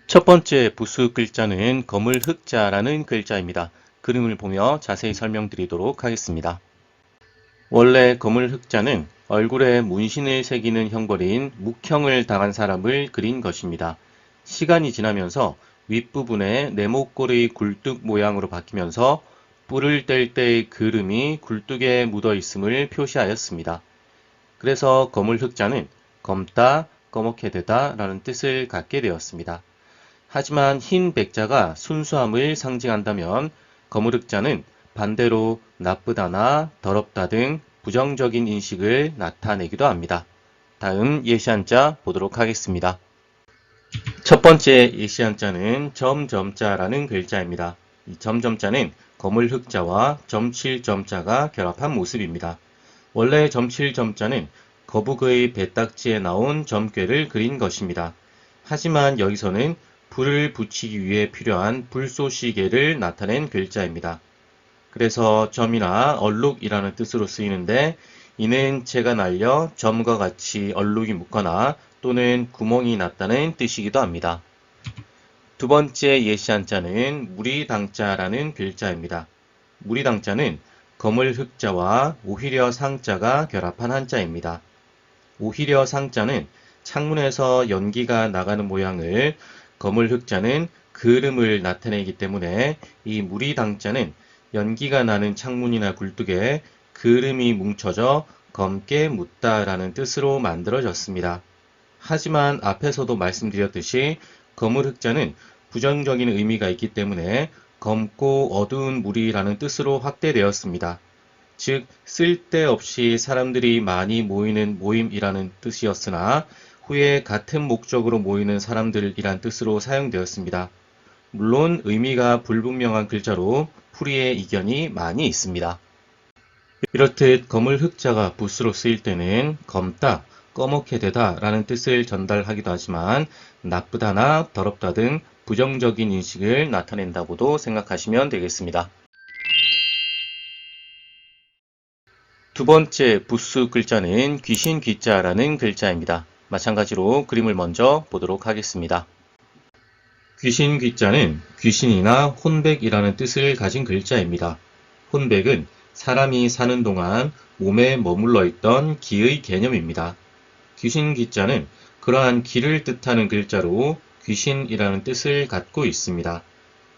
첫 번째 부수 글자는 거물 흑자라는 글자입니다. 그림을 보며 자세히 설명드리도록 하겠습니다. 원래 거물 흑자는 얼굴에 문신을 새기는 형벌인 묵형을 당한 사람을 그린 것입니다. 시간이 지나면서 윗부분에 네모꼴의 굴뚝 모양으로 바뀌면서 뿔을 뗄 때의 그름이 굴뚝에 묻어 있음을 표시하였습니다. 그래서 거물 흑자는 검다, 꺼멓게 되다 라는 뜻을 갖게 되었습니다. 하지만 흰 백자가 순수함을 상징한다면 거물 흑자는 반대로 나쁘다나 더럽다 등 부정적인 인식을 나타내기도 합니다. 다음 예시한자 보도록 하겠습니다. 첫 번째 예시한자는 점점자라는 글자입니다. 이 점점자는 거물 흑자와 점칠점자가 결합한 모습입니다. 원래 점칠점자는 거북의 배딱지에 나온 점괘를 그린 것입니다. 하지만 여기서는 불을 붙이기 위해 필요한 불쏘시개를 나타낸 글자입니다. 그래서 점이나 얼룩이라는 뜻으로 쓰이는데 이는 재가 날려 점과 같이 얼룩이 묻거나 또는 구멍이 났다는 뜻이기도 합니다. 두 번째 예시한자는 무리당자라는 글자입니다. 무리당자는 거물 흑자와 오히려 상자가 결합한 한자입니다. 오히려 상자는 창문에서 연기가 나가는 모양을, 거물 흑자는 그름을 나타내기 때문에 이 무리당자는 연기가 나는 창문이나 굴뚝에 그름이 뭉쳐져 검게 묻다라는 뜻으로 만들어졌습니다. 하지만 앞에서도 말씀드렸듯이 거물 흑자는 부정적인 의미가 있기 때문에 검고 어두운 무리라는 뜻으로 확대되었습니다. 즉 쓸데없이 사람들이 많이 모이는 모임이라는 뜻이었으나 후에 같은 목적으로 모이는 사람들이란 뜻으로 사용되었습니다. 물론 의미가 불분명한 글자로 풀이의 이견이 많이 있습니다. 이렇듯 거물 흑자가 붓으로 쓰일 때는 검다, 꺼멓게 되다 라는 뜻을 전달하기도 하지만 나쁘다나 더럽다 등 부정적인 인식을 나타낸다고도 생각하시면 되겠습니다. 두 번째 부수 글자는 귀신 귀자라는 글자입니다. 마찬가지로 그림을 먼저 보도록 하겠습니다. 귀신 귀자는 귀신이나 혼백이라는 뜻을 가진 글자입니다. 혼백은 사람이 사는 동안 몸에 머물러 있던 기의 개념입니다. 귀신 귀자는 그러한 기를 뜻하는 글자로 귀신이라는 뜻을 갖고 있습니다.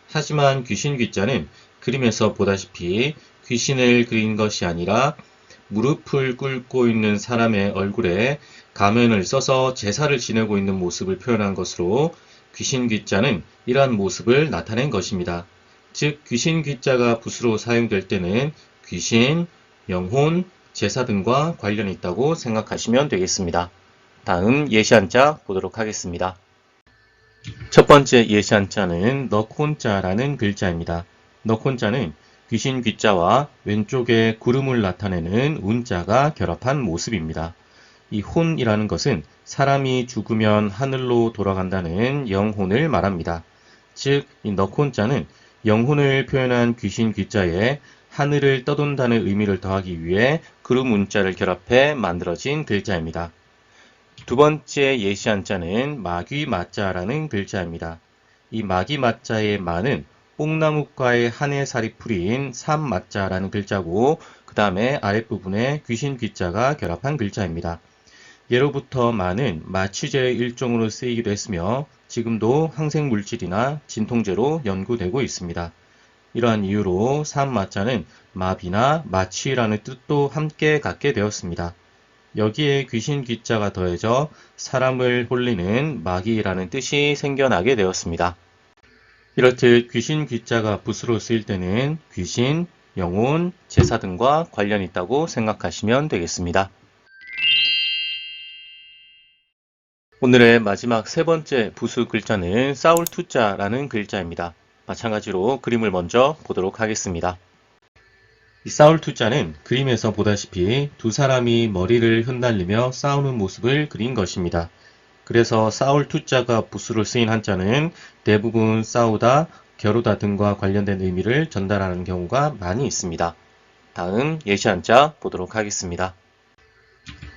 하지만 귀신 귀자는 그림에서 보다시피 귀신을 그린 것이 아니라 무릎을 꿇고 있는 사람의 얼굴에 가면을 써서 제사를 지내고 있는 모습을 표현한 것으로 귀신 귀자는 이러한 모습을 나타낸 것입니다. 즉 귀신 귀자가 붓으로 사용될 때는 귀신, 영혼, 제사 등과 관련이 있다고 생각하시면 되겠습니다. 다음 예시한자 보도록 하겠습니다. 첫 번째 예시한자는 넉혼자라는 글자입니다. 넉혼자는 귀신 귀자와 왼쪽에 구름을 나타내는 운자가 결합한 모습입니다. 이 혼이라는 것은 사람이 죽으면 하늘로 돌아간다는 영혼을 말합니다. 즉, 이 넉혼자는 영혼을 표현한 귀신 귀자에 하늘을 떠돈다는 의미를 더하기 위해 구름 운자를 결합해 만들어진 글자입니다. 두 번째 예시한자는 마귀마자라는 글자입니다. 이 마귀마자의 마는 뽕나무과의 한해살이 풀이인 삼마자라는 글자고 그 다음에 아랫부분에 귀신 귀자가 결합한 글자입니다. 예로부터 마는 마취제의 일종으로 쓰이기도 했으며 지금도 항생물질이나 진통제로 연구되고 있습니다. 이러한 이유로 삼마자는 마비나 마취라는 뜻도 함께 갖게 되었습니다. 여기에 귀신 귀자가 더해져 사람을 홀리는 마귀라는 뜻이 생겨나게 되었습니다. 이렇듯 귀신 귀자가 붓으로 쓰일 때는 귀신, 영혼, 제사 등과 관련이 있다고 생각하시면 되겠습니다. 오늘의 마지막 세 번째 부수 글자는 싸울투자라는 글자입니다. 마찬가지로 그림을 먼저 보도록 하겠습니다. 이 싸울투자는 그림에서 보다시피 두 사람이 머리를 흩날리며 싸우는 모습을 그린 것입니다. 그래서 싸울투자가 붓으로 쓰인 한자는 대부분 싸우다, 겨루다 등과 관련된 의미를 전달하는 경우가 많이 있습니다. 다음 예시한자 보도록 하겠습니다.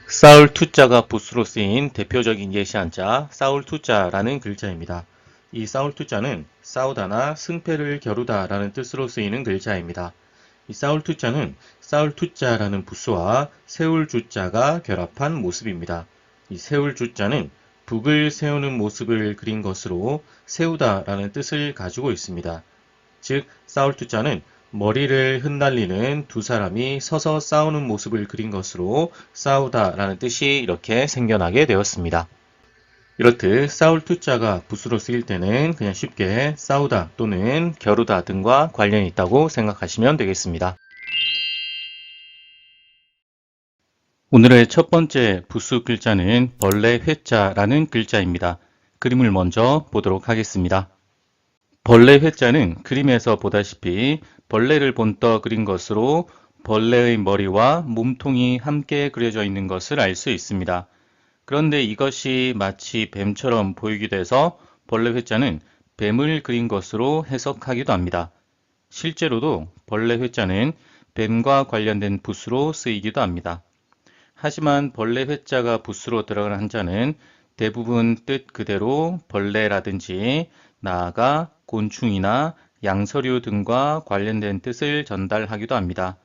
싸울 투자가 붓으로 쓰인 대표적인 예시한자 싸울 투자라는 글자입니다. 이 싸울 투자는 싸우다나 승패를 겨루다 라는 뜻으로 쓰이는 글자입니다. 이 싸울 투자는 싸울 투자라는 부수와 세울 주자가 결합한 모습입니다. 이 세울 주자는 북을 세우는 모습을 그린 것으로 세우다 라는 뜻을 가지고 있습니다. 즉, 싸울 투자는 머리를 흩날리는 두 사람이 서서 싸우는 모습을 그린 것으로 싸우다 라는 뜻이 이렇게 생겨나게 되었습니다. 이렇듯 싸울 투자가 부수로 쓰일 때는 그냥 쉽게 싸우다 또는 겨루다 등과 관련이 있다고 생각하시면 되겠습니다. 오늘의 첫 번째 부수 글자는 벌레 회자라는 글자입니다. 그림을 먼저 보도록 하겠습니다. 벌레 회자는 그림에서 보다시피 벌레를 본떠 그린 것으로 벌레의 머리와 몸통이 함께 그려져 있는 것을 알 수 있습니다. 그런데 이것이 마치 뱀처럼 보이기도 해서 벌레 회자는 뱀을 그린 것으로 해석하기도 합니다. 실제로도 벌레 회자는 뱀과 관련된 붓으로 쓰이기도 합니다. 하지만 벌레 회자가 붓으로 들어간 한자는 대부분 뜻 그대로 벌레라든지 나아가 곤충이나 양서류 등과 관련된 뜻을 전달하기도 합니다.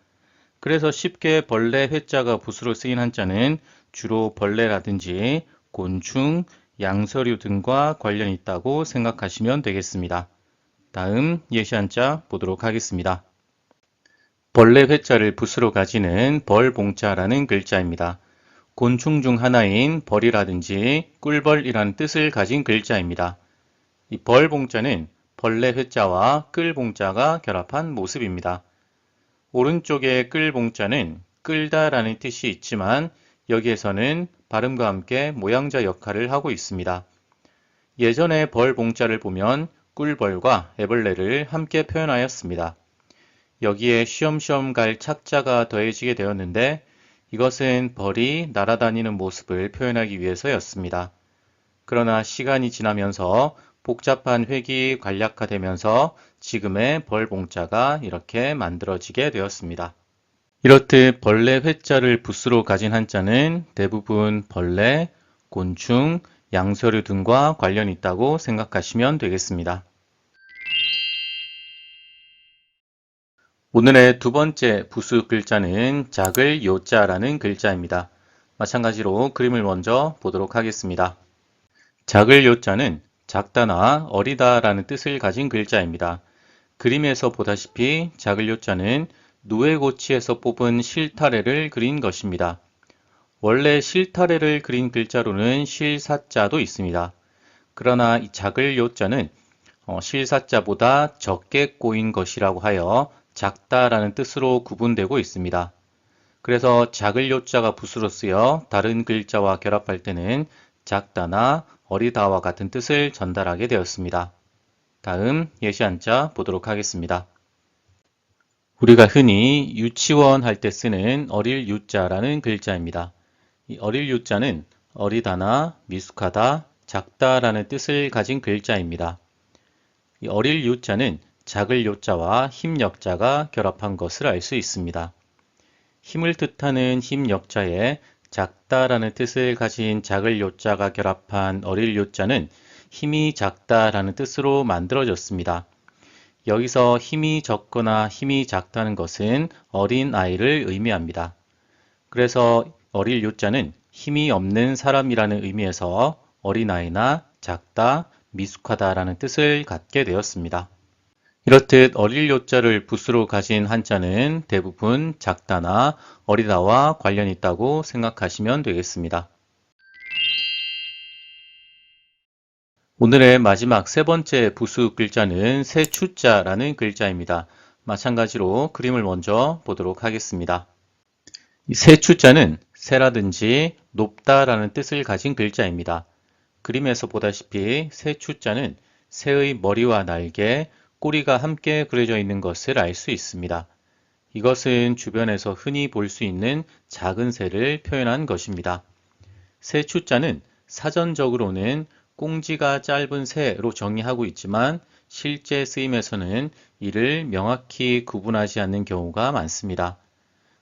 그래서 쉽게 벌레 회자가 붓으로 쓰인 한자는 주로 벌레라든지 곤충, 양서류 등과 관련이 있다고 생각하시면 되겠습니다. 다음 예시 한자 보도록 하겠습니다. 벌레 회자를 붓으로 가지는 벌봉자라는 글자입니다. 곤충 중 하나인 벌이라든지 꿀벌이라는 뜻을 가진 글자입니다. 이 벌봉자는 벌레 회자와 끌봉자가 결합한 모습입니다. 오른쪽의 끌봉자는 끌다라는 뜻이 있지만 여기에서는 발음과 함께 모양자 역할을 하고 있습니다. 예전에 벌봉자를 보면 꿀벌과 애벌레를 함께 표현하였습니다. 여기에 쉬엄쉬엄 갈 착자가 더해지게 되었는데 이것은 벌이 날아다니는 모습을 표현하기 위해서였습니다. 그러나 시간이 지나면서 복잡한 획이 간략화되면서 지금의 벌봉자가 이렇게 만들어지게 되었습니다. 이렇듯 벌레 회자를 붓으로 가진 한자는 대부분 벌레, 곤충, 양서류 등과 관련이 있다고 생각하시면 되겠습니다. 오늘의 두 번째 부수 글자는 작을 요자라는 글자입니다. 마찬가지로 그림을 먼저 보도록 하겠습니다. 작을 요자는 작다나 어리다라는 뜻을 가진 글자입니다. 그림에서 보다시피 작을 요자는 누에고치에서 뽑은 실타래를 그린 것입니다. 원래 실타래를 그린 글자로는 실사자도 있습니다. 그러나 이 작을 요자는 실사자보다 적게 꼬인 것이라고 하여 작다라는 뜻으로 구분되고 있습니다. 그래서 작을 요자가 붓으로 쓰여 다른 글자와 결합할 때는 작다나 어리다와 같은 뜻을 전달하게 되었습니다. 다음 예시 한자 보도록 하겠습니다. 우리가 흔히 유치원 할 때 쓰는 어릴 유자라는 글자입니다. 이 어릴 유자는 어리다나 미숙하다, 작다라는 뜻을 가진 글자입니다. 이 어릴 유자는 작을 요자와 힘 역자가 결합한 것을 알 수 있습니다. 힘을 뜻하는 힘 역자에 작다라는 뜻을 가진 작을 요자가 결합한 어릴 요자는 힘이 작다라는 뜻으로 만들어졌습니다. 여기서 힘이 적거나 힘이 작다는 것은 어린 아이를 의미합니다. 그래서 어릴 요자는 힘이 없는 사람이라는 의미에서 어린아이나 작다, 미숙하다라는 뜻을 갖게 되었습니다. 이렇듯 어릴 요자를 붓으로 가진 한자는 대부분 작다나 어리다와 관련이 있다고 생각하시면 되겠습니다. 오늘의 마지막 세 번째 부수 글자는 새추자라는 글자입니다. 마찬가지로 그림을 먼저 보도록 하겠습니다. 이 새추자는 새라든지 높다라는 뜻을 가진 글자입니다. 그림에서 보다시피 새추자는 새의 머리와 날개, 꼬리가 함께 그려져 있는 것을 알 수 있습니다. 이것은 주변에서 흔히 볼 수 있는 작은 새를 표현한 것입니다. 새추자는 사전적으로는 꽁지가 짧은 새로 정의하고 있지만 실제 쓰임에서는 이를 명확히 구분하지 않는 경우가 많습니다.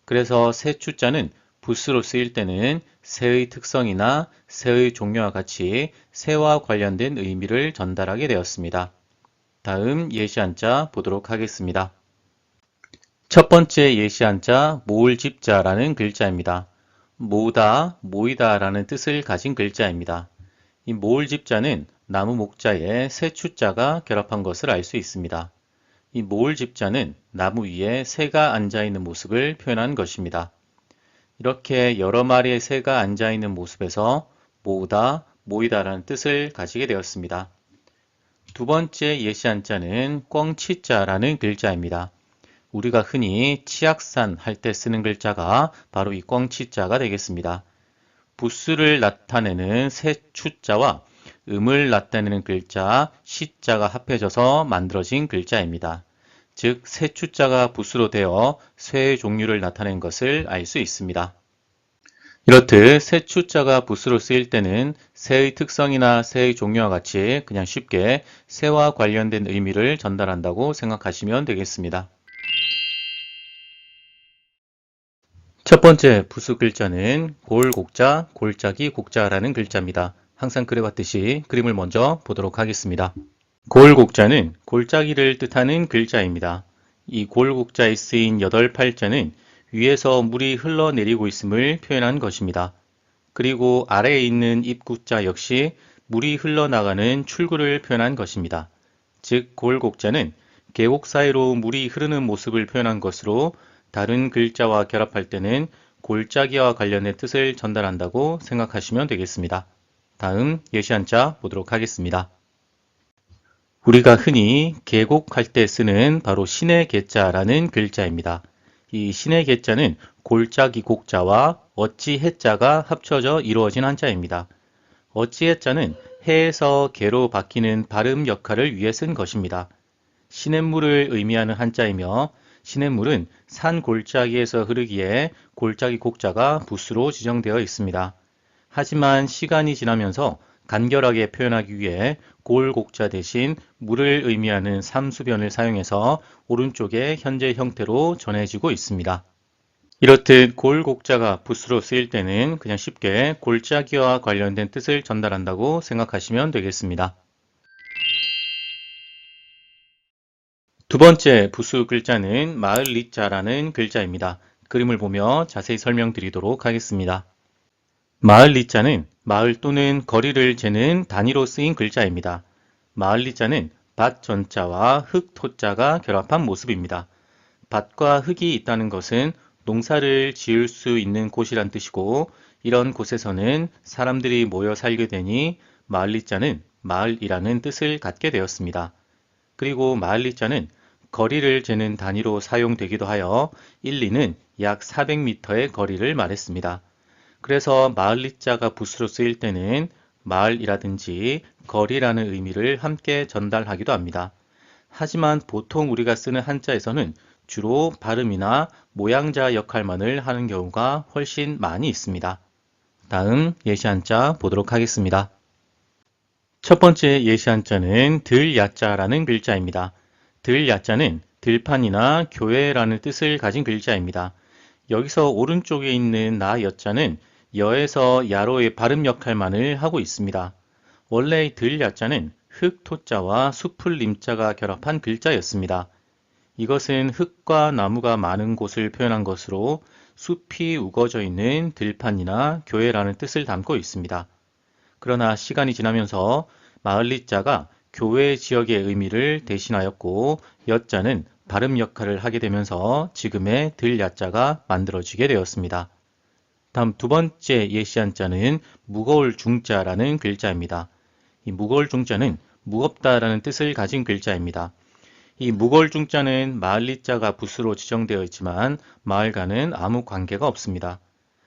그래서 새추자는 부스로 쓰일 때는 새의 특성이나 새의 종류와 같이 새와 관련된 의미를 전달하게 되었습니다. 다음 예시 한자 보도록 하겠습니다. 첫 번째 예시 한자 모을집자라는 글자입니다. 모으다, 모이다 라는 뜻을 가진 글자입니다. 이 모을집자는 나무 목자에 새 추자가 결합한 것을 알 수 있습니다. 이 모을집자는 나무 위에 새가 앉아있는 모습을 표현한 것입니다. 이렇게 여러 마리의 새가 앉아있는 모습에서 모으다, 모이다 라는 뜻을 가지게 되었습니다. 두 번째 예시 한자는 꿩치자라는 글자입니다. 우리가 흔히 치악산 할 때 쓰는 글자가 바로 이 꿩치자가 되겠습니다. 부수를 나타내는 새 추자와 음을 나타내는 글자 시자가 합해져서 만들어진 글자입니다. 즉, 새 추자가 부수로 되어 쇠의 종류를 나타낸 것을 알 수 있습니다. 이렇듯 새 추자가 부수로 쓰일 때는 새의 특성이나 새의 종류와 같이 그냥 쉽게 새와 관련된 의미를 전달한다고 생각하시면 되겠습니다. 첫 번째 부수 글자는 골곡자, 골짜기, 곡자라는 글자입니다. 항상 그래왔듯이 그림을 먼저 보도록 하겠습니다. 골곡자는 골짜기를 뜻하는 글자입니다. 이 골곡자에 쓰인 8팔자는 위에서 물이 흘러내리고 있음을 표현한 것입니다. 그리고 아래에 있는 입구자 역시 물이 흘러나가는 출구를 표현한 것입니다. 즉, 골곡자는 계곡 사이로 물이 흐르는 모습을 표현한 것으로 다른 글자와 결합할 때는 골짜기와 관련된 뜻을 전달한다고 생각하시면 되겠습니다. 다음 예시 한자 보도록 하겠습니다. 우리가 흔히 계곡할 때 쓰는 바로 신의 계자라는 글자입니다. 이 신의 계자는 골짜기 곡자와 어찌 해자가 합쳐져 이루어진 한자입니다. 어찌 해자는 해에서 개로 바뀌는 발음 역할을 위해 쓴 것입니다. 시냇물을 의미하는 한자이며 시냇물은 산 골짜기에서 흐르기에 골짜기 곡자가 부수로 지정되어 있습니다. 하지만 시간이 지나면서 간결하게 표현하기 위해 골곡자 대신 물을 의미하는 삼수변을 사용해서 오른쪽에 현재 형태로 전해지고 있습니다. 이렇듯 골곡자가 부수로 쓰일 때는 그냥 쉽게 골짜기와 관련된 뜻을 전달한다고 생각하시면 되겠습니다. 두 번째 부수 글자는 마을리자라는 글자입니다. 그림을 보며 자세히 설명드리도록 하겠습니다. 마을리자는 마을 또는 거리를 재는 단위로 쓰인 글자입니다. 마을리자는 밭 전자와 흙 토자가 결합한 모습입니다. 밭과 흙이 있다는 것은 농사를 지을 수 있는 곳이란 뜻이고, 이런 곳에서는 사람들이 모여 살게 되니 마을리자는 마을이라는 뜻을 갖게 되었습니다. 그리고 마을리자는 거리를 재는 단위로 사용되기도 하여 1, 2는 약 400m의 거리를 말했습니다. 그래서 마을리자가 부수로 쓰일 때는 마을이라든지 거리라는 의미를 함께 전달하기도 합니다. 하지만 보통 우리가 쓰는 한자에서는 주로 발음이나 모양자 역할만을 하는 경우가 훨씬 많이 있습니다. 다음 예시 한자 보도록 하겠습니다. 첫 번째 예시 한자는 들야자라는 글자입니다. 들야자는 들판이나 교회라는 뜻을 가진 글자입니다. 여기서 오른쪽에 있는 나여자는 여에서 야로의 발음 역할만을 하고 있습니다. 원래 들야자는 흙토자와 숲을 림자가 결합한 글자였습니다. 이것은 흙과 나무가 많은 곳을 표현한 것으로 숲이 우거져 있는 들판이나 교회라는 뜻을 담고 있습니다. 그러나 시간이 지나면서 마을리자가 교회 지역의 의미를 대신하였고 여자는 발음 역할을 하게 되면서 지금의 들야자가 만들어지게 되었습니다. 다음 두 번째 예시 한자는 무거울 중자라는 글자입니다. 이 무거울 중자는 무겁다라는 뜻을 가진 글자입니다. 이 무거울 중자는 마을리자가 부수로 지정되어 있지만 마을과는 아무 관계가 없습니다.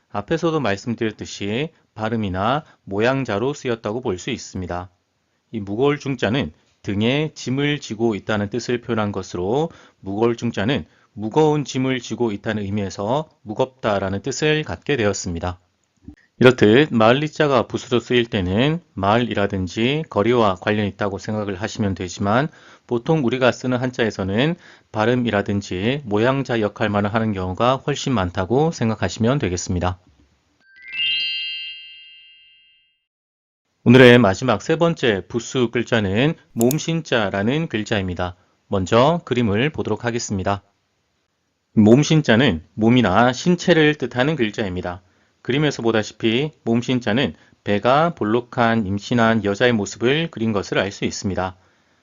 앞에서도 말씀드렸듯이 발음이나 모양자로 쓰였다고 볼 수 있습니다. 이 무거울 중자는 등에 짐을 지고 있다는 뜻을 표현한 것으로 무거울 중자는 무거운 짐을 지고 있다는 의미에서 무겁다라는 뜻을 갖게 되었습니다. 이렇듯 마을리자가 부수로 쓰일 때는 마을이라든지 거리와 관련이 있다고 생각을 하시면 되지만 보통 우리가 쓰는 한자에서는 발음이라든지 모양자 역할만을 하는 경우가 훨씬 많다고 생각하시면 되겠습니다. 오늘의 마지막 세 번째 부수 글자는 몸신자라는 글자입니다. 먼저 그림을 보도록 하겠습니다. 몸신자는 몸이나 신체를 뜻하는 글자입니다. 그림에서 보다시피 몸신자는 배가 볼록한 임신한 여자의 모습을 그린 것을 알 수 있습니다.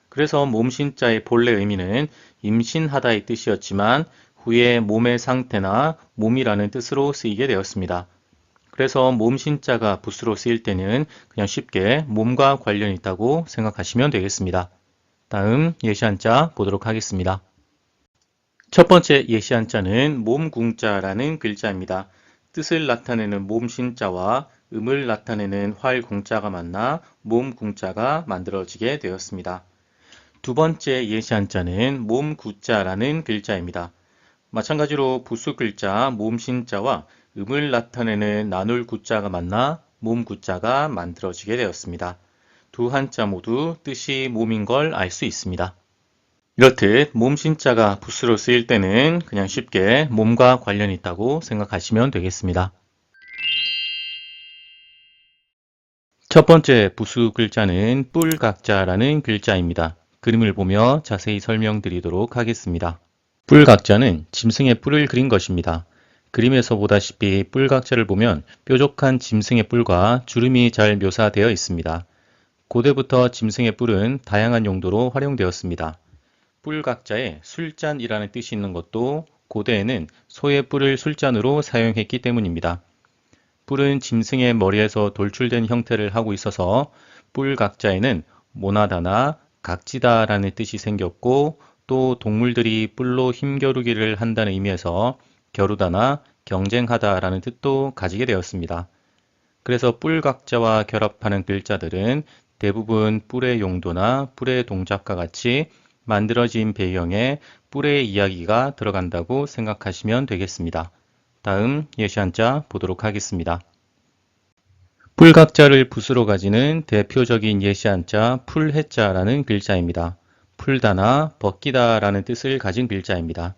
그래서 몸신자의 본래 의미는 임신하다의 뜻이었지만 후에 몸의 상태나 몸이라는 뜻으로 쓰이게 되었습니다. 그래서 몸신자가 부수로 쓰일 때는 그냥 쉽게 몸과 관련이 있다고 생각하시면 되겠습니다. 다음 예시한자 보도록 하겠습니다. 첫 번째 예시한자는 몸궁자라는 글자입니다. 뜻을 나타내는 몸신자와 음을 나타내는 활궁자가 만나 몸궁자가 만들어지게 되었습니다. 두 번째 예시한자는 몸구자라는 글자입니다. 마찬가지로 부수 글자 몸신자와 음을 나타내는 나눌 구자가 만나 몸구자가 만들어지게 되었습니다. 두 한자 모두 뜻이 몸인 걸 알 수 있습니다. 이렇듯 몸신자가 부수로 쓰일 때는 그냥 쉽게 몸과 관련이 있다고 생각하시면 되겠습니다. 첫 번째 부수 글자는 뿔각자라는 글자입니다. 그림을 보며 자세히 설명드리도록 하겠습니다. 뿔각자는 짐승의 뿔을 그린 것입니다. 그림에서 보다시피 뿔각자를 보면 뾰족한 짐승의 뿔과 주름이 잘 묘사되어 있습니다. 고대부터 짐승의 뿔은 다양한 용도로 활용되었습니다. 뿔각자에 술잔이라는 뜻이 있는 것도 고대에는 소의 뿔을 술잔으로 사용했기 때문입니다. 뿔은 짐승의 머리에서 돌출된 형태를 하고 있어서 뿔각자에는 모나다나 각지다라는 뜻이 생겼고 또 동물들이 뿔로 힘겨루기를 한다는 의미에서 겨루다나 경쟁하다라는 뜻도 가지게 되었습니다. 그래서 뿔각자와 결합하는 글자들은 대부분 뿔의 용도나 뿔의 동작과 같이 만들어진 배경에 뿔의 이야기가 들어간다고 생각하시면 되겠습니다. 다음 예시한자 보도록 하겠습니다. 뿔각자를 붓으로 가지는 대표적인 예시한자 풀해자라는 글자입니다. 풀다나 벗기다 라는 뜻을 가진 글자입니다.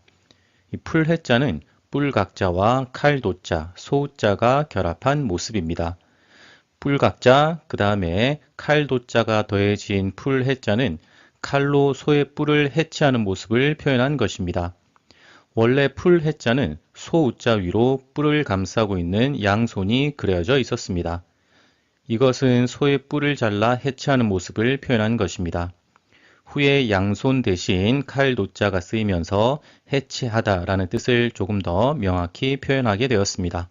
이 풀해자는 뿔각자와 칼도자, 소자가 결합한 모습입니다. 뿔각자, 그 다음에 칼도자가 더해진 풀해자는 칼로 소의 뿔을 해치하는 모습을 표현한 것입니다. 원래 풀해자는 소우자 위로 뿔을 감싸고 있는 양손이 그려져 있었습니다. 이것은 소의 뿔을 잘라 해치하는 모습을 표현한 것입니다. 후에 양손 대신 칼도자가 쓰이면서 해치하다라는 뜻을 조금 더 명확히 표현하게 되었습니다.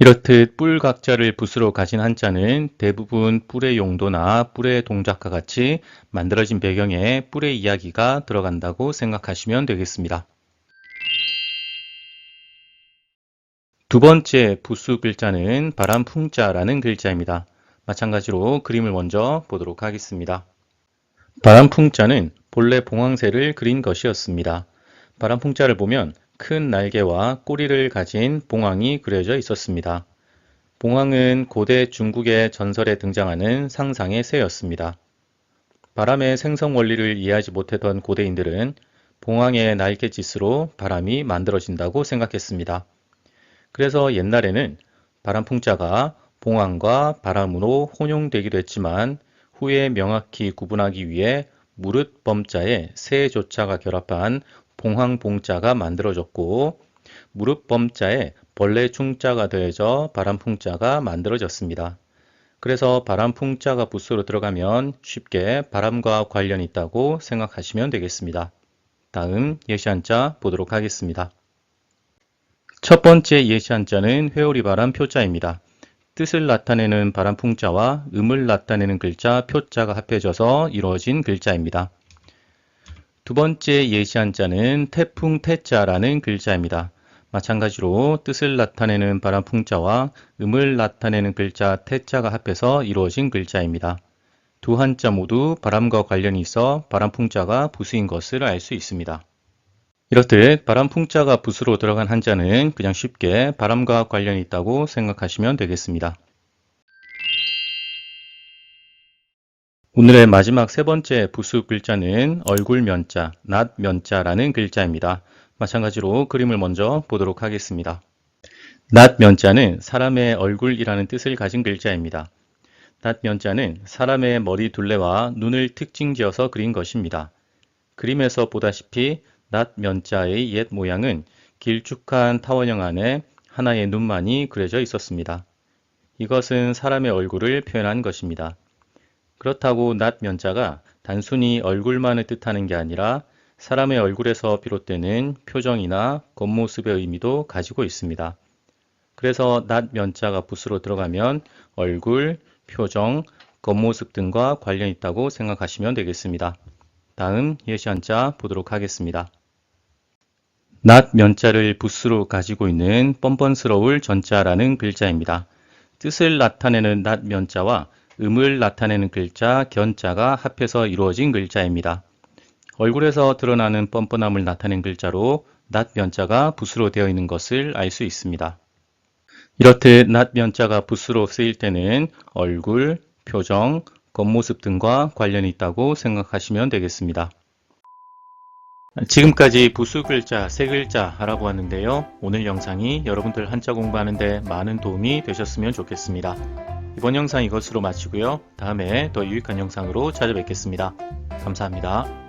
이렇듯 뿔각자를 붓으로 가진 한자는 대부분 뿔의 용도나 뿔의 동작과 같이 만들어진 배경에 뿔의 이야기가 들어간다고 생각하시면 되겠습니다. 두 번째 부수 글자는 바람풍자라는 글자입니다. 마찬가지로 그림을 먼저 보도록 하겠습니다. 바람풍자는 본래 봉황새를 그린 것이었습니다. 바람풍자를 보면 큰 날개와 꼬리를 가진 봉황이 그려져 있었습니다. 봉황은 고대 중국의 전설에 등장하는 상상의 새였습니다. 바람의 생성 원리를 이해하지 못했던 고대인들은 봉황의 날갯짓으로 바람이 만들어진다고 생각했습니다. 그래서 옛날에는 바람풍자가 봉황과 바람으로 혼용되기도 했지만 후에 명확히 구분하기 위해 무릇범자에 새조자가 결합한 봉황봉자가 만들어졌고 무릇범자에 벌레충자가 더해져 바람풍자가 만들어졌습니다. 그래서 바람풍자가 붓으로 들어가면 쉽게 바람과 관련이 있다고 생각하시면 되겠습니다. 다음 예시한자 보도록 하겠습니다. 첫 번째 예시한자는 회오리바람 표자입니다. 뜻을 나타내는 바람풍자와 음을 나타내는 글자 표자가 합해져서 이루어진 글자입니다. 두 번째 예시한자는 태풍태자라는 글자입니다. 마찬가지로 뜻을 나타내는 바람풍자와 음을 나타내는 글자 태자가 합해서 이루어진 글자입니다. 두 한자 모두 바람과 관련이 있어 바람풍자가 부수인 것을 알 수 있습니다. 이렇듯 바람풍자가 붓으로 들어간 한자는 그냥 쉽게 바람과 관련이 있다고 생각하시면 되겠습니다. 오늘의 마지막 세 번째 부수 글자는 얼굴면자, 낫면자라는 글자입니다. 마찬가지로 그림을 먼저 보도록 하겠습니다. 낫면자는 사람의 얼굴이라는 뜻을 가진 글자입니다. 낫면자는 사람의 머리 둘레와 눈을 특징지어서 그린 것입니다. 그림에서 보다시피 낫면자의 옛 모양은 길쭉한 타원형 안에 하나의 눈만이 그려져 있었습니다. 이것은 사람의 얼굴을 표현한 것입니다. 그렇다고 낫면자가 단순히 얼굴만을 뜻하는 게 아니라 사람의 얼굴에서 비롯되는 표정이나 겉모습의 의미도 가지고 있습니다. 그래서 낫면자가 붓으로 들어가면 얼굴, 표정, 겉모습 등과 관련 있다고 생각하시면 되겠습니다. 다음 예시 한자 보도록 하겠습니다. 낫면자를 붓으로 가지고 있는 뻔뻔스러울 전자라는 글자입니다. 뜻을 나타내는 낫면자와 음을 나타내는 글자 견자가 합해서 이루어진 글자입니다. 얼굴에서 드러나는 뻔뻔함을 나타낸 글자로 낫면자가 붓으로 되어 있는 것을 알 수 있습니다. 이렇듯 낫면자가 붓으로 쓰일 때는 얼굴, 표정, 겉모습 등과 관련이 있다고 생각하시면 되겠습니다. 지금까지 부수 글자 3글자 알아보았는데요. 오늘 영상이 여러분들 한자 공부하는 데 많은 도움이 되셨으면 좋겠습니다. 이번 영상 이것으로 마치고요. 다음에 더 유익한 영상으로 찾아뵙겠습니다. 감사합니다.